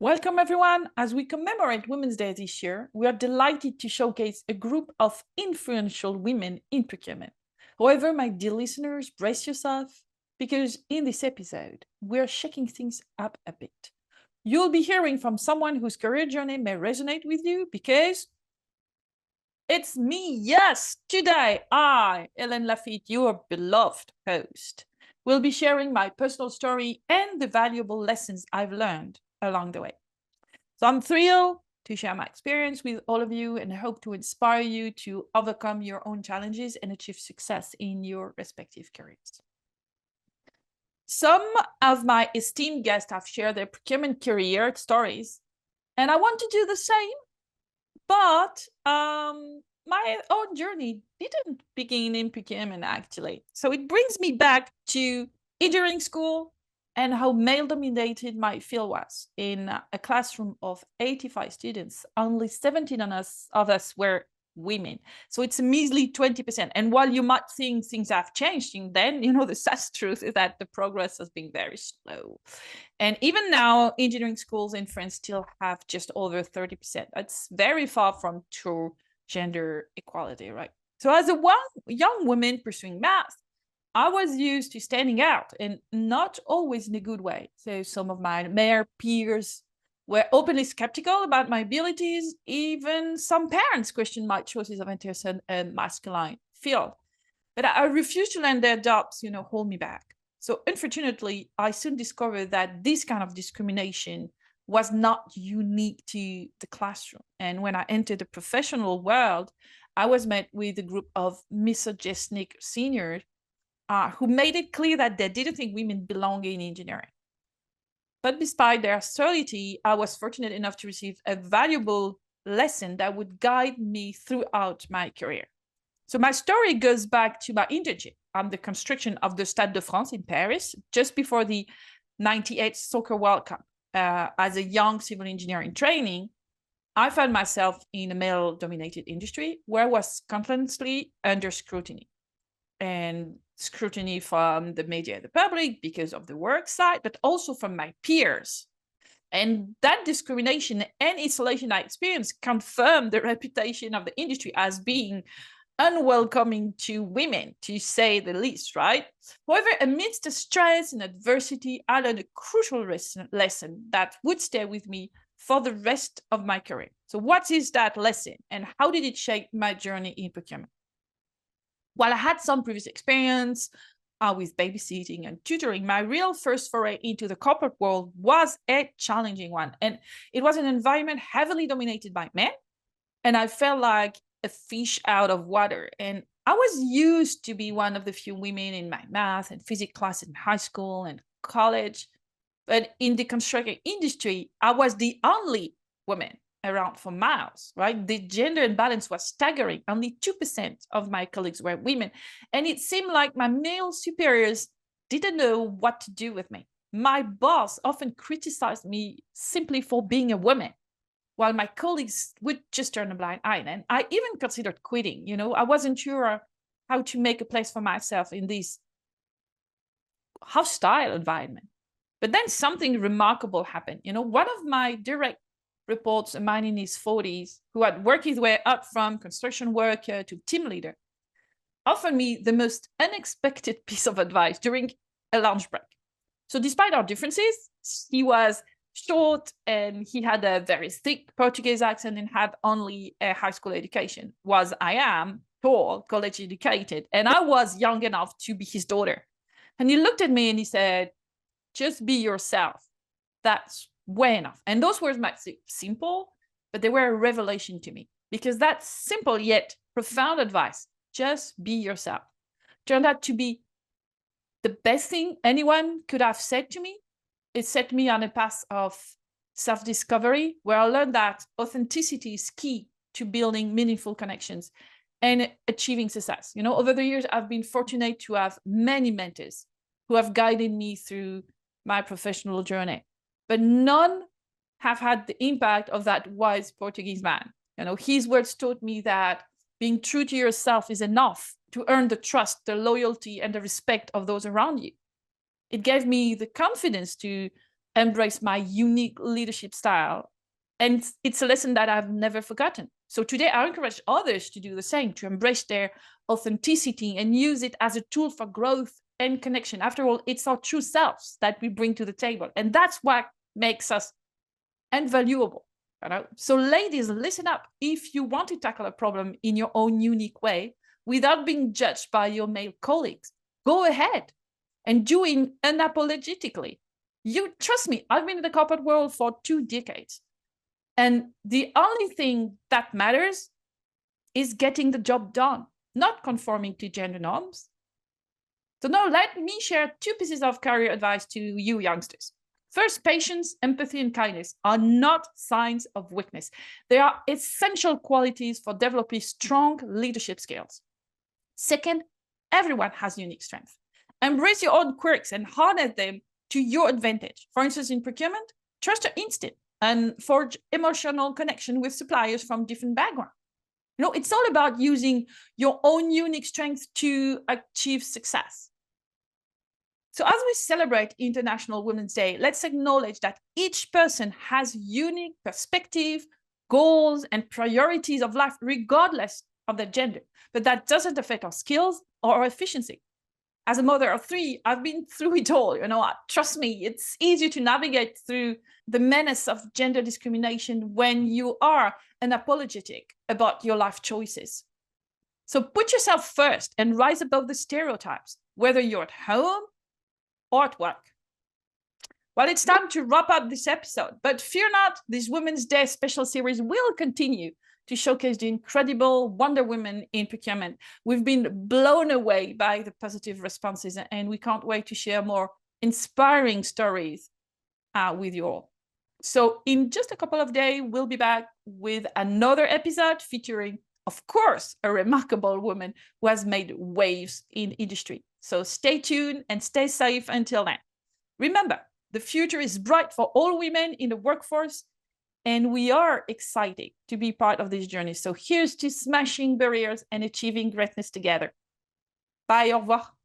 Welcome everyone. As we commemorate Women's Day this year, we are delighted to showcase a group of influential women in procurement. However, my dear listeners, brace yourself, because in this episode, we're shaking things up a bit. You'll be hearing from someone whose career journey may resonate with you because it's me. Yes, today I, Helene Laffitte, your beloved host, will be sharing my personal story and the valuable lessons I've learned along the way. So I'm thrilled to share my experience with all of you and I hope to inspire you to overcome your own challenges and achieve success in your respective careers. Some of my esteemed guests have shared their procurement career stories, and I want to do the same, but my own journey didn't begin in procurement, actually. So it brings me back to engineering school and how male-dominated my field was. In a classroom of 85 students, only 17 of us were women. So it's a measly 20%. And while you might think things have changed then, the sad truth is that the progress has been very slow. And even now, engineering schools in France still have just over 30%. That's very far from true gender equality, right? So as a young woman pursuing math, I was used to standing out, and not always in a good way. So some of my male peers were openly skeptical about my abilities. Even some parents questioned my choices of interest in a masculine field. But I refused to let their doubts, hold me back. So unfortunately, I soon discovered that this kind of discrimination was not unique to the classroom. And when I entered the professional world, I was met with a group of misogynistic seniors who made it clear that they didn't think women belong in engineering. But despite their authority, I was fortunate enough to receive a valuable lesson that would guide me throughout my career. So my story goes back to my internship on the construction of the Stade de France in Paris, just before the 98 Soccer World Cup. As a young civil engineer in training, I found myself in a male-dominated industry where I was constantly under scrutiny. And scrutiny from the media and the public because of the work side, but also from my peers. And that discrimination and isolation I experienced confirmed the reputation of the industry as being unwelcoming to women, to say the least, right? However, amidst the stress and adversity, I learned a crucial lesson that would stay with me for the rest of my career. So what is that lesson and how did it shape my journey in procurement? While I had some previous experience with babysitting and tutoring, my real first foray into the corporate world was a challenging one. And it was an environment heavily dominated by men. And I felt like a fish out of water. And I was used to be one of the few women in my math and physics class in high school and college. But in the construction industry, I was the only woman around for miles, right? The gender imbalance was staggering. Only 2% of my colleagues were women. And it seemed like my male superiors didn't know what to do with me. My boss often criticized me simply for being a woman, while my colleagues would just turn a blind eye. And I even considered quitting. I wasn't sure how to make a place for myself in this hostile environment. But then something remarkable happened. One of my direct reports, a man in his 40s, who had worked his way up from construction worker to team leader, offered me the most unexpected piece of advice during a lunch break. So despite our differences, he was short and he had a very thick Portuguese accent and had only a high school education, whereas I am tall, college educated, and I was young enough to be his daughter. And he looked at me and he said, just be yourself. That's way enough. And those words might seem simple, but they were a revelation to me, because that simple yet profound advice, just be yourself, turned out to be the best thing anyone could have said to me. It set me on a path of self-discovery where I learned that authenticity is key to building meaningful connections and achieving success. Over the years, I've been fortunate to have many mentors who have guided me through my professional journey, but none have had the impact of that wise Portuguese man. His words taught me that being true to yourself is enough to earn the trust, the loyalty, and the respect of those around you. It gave me the confidence to embrace my unique leadership style. And it's a lesson that I've never forgotten. So today I encourage others to do the same, to embrace their authenticity and use it as a tool for growth and connection. After all, it's our true selves that we bring to the table. And that's what makes us invaluable. So ladies, listen up. If you want to tackle a problem in your own unique way without being judged by your male colleagues, go ahead and do it unapologetically. You trust me, I've been in the corporate world for 2 decades. And the only thing that matters is getting the job done, not conforming to gender norms. So now let me share 2 pieces of career advice to you youngsters. First, patience, empathy, and kindness are not signs of weakness. They are essential qualities for developing strong leadership skills. Second, everyone has unique strengths. Embrace your own quirks and harness them to your advantage. For instance, in procurement, trust your instinct and forge emotional connection with suppliers from different backgrounds. It's all about using your own unique strengths to achieve success. So as we celebrate International Women's Day, let's acknowledge that each person has unique perspective, goals, and priorities of life, regardless of their gender. But that doesn't affect our skills or our efficiency. As a mother of 3, I've been through it all. Trust me, it's easy to navigate through the menace of gender discrimination when you are unapologetic about your life choices. So put yourself first and rise above the stereotypes, whether you're at home or at work. Well, it's time to wrap up this episode, but fear not, this Women's Day special series will continue to showcase the incredible Wonder Women in procurement. We've been blown away by the positive responses, and we can't wait to share more inspiring stories with you all. So in just a couple of days, we'll be back with another episode featuring, of course, a remarkable woman who has made waves in industry. So stay tuned and stay safe until then. Remember, the future is bright for all women in the workforce, and we are excited to be part of this journey. So here's to smashing barriers and achieving greatness together. Bye, au revoir.